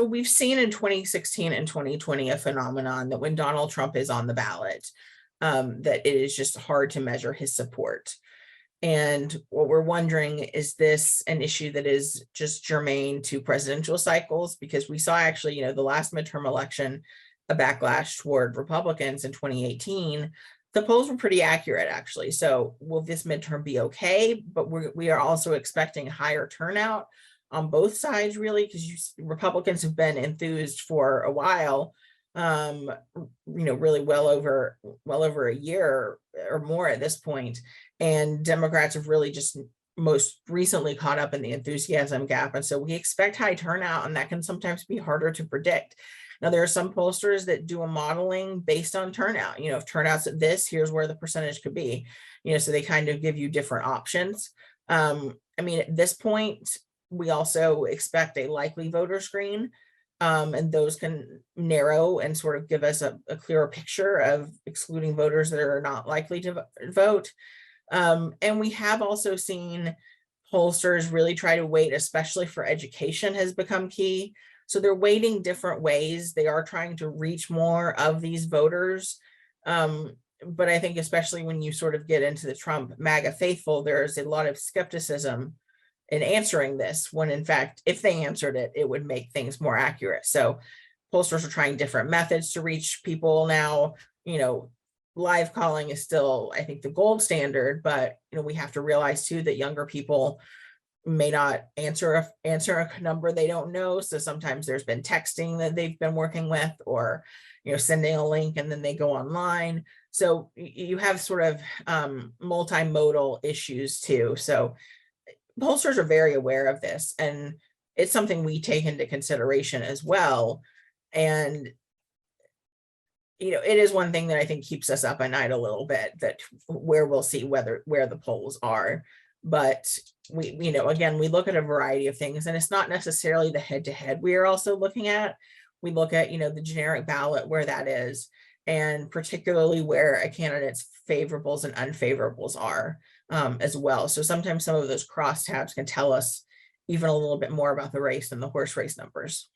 we've seen in 2016 and 2020 a phenomenon that when Donald Trump is on the ballot, that it is just hard to measure his support. And what we're wondering, is this an issue that is just germane to presidential cycles? Because we saw actually, the last midterm election, a backlash toward Republicans in 2018. The polls were pretty accurate, actually. So will this midterm be okay? But we are also expecting higher turnout on both sides, really, because Republicans have been enthused for a while, really well over a year or more at this point. And Democrats have really just most recently caught up in the enthusiasm gap. And so we expect high turnout, and that can sometimes be harder to predict. Now, there are some pollsters that do a modeling based on turnout. If turnout's at this, here's where the percentage could be. So they kind of give you different options. At this point, we also expect a likely voter screen, and those can narrow and sort of give us a clearer picture of excluding voters that are not likely to vote. And we have also seen pollsters really try to wait, especially for education has become key. So they're weighting different ways. They are trying to reach more of these voters. But I think especially when you sort of get into the Trump MAGA faithful, there's a lot of skepticism in answering this, when in fact, if they answered it, it would make things more accurate. So pollsters are trying different methods to reach people now. Live calling is still, I think, the gold standard, but we have to realize too that younger people may not answer a number they don't know. So sometimes there's been texting that they've been working with, or sending a link and then they go online. So you have sort of multimodal issues too. So pollsters are very aware of this, and it's something we take into consideration as well. And it is one thing that I think keeps us up at night a little bit, that where we'll see where the polls are. But we again, we look at a variety of things, and it's not necessarily the head-to-head we are also looking at. We look at, the generic ballot, where that is, and particularly where a candidate's favorables and unfavorables are, as well. So sometimes some of those crosstabs can tell us even a little bit more about the race than the horse race numbers.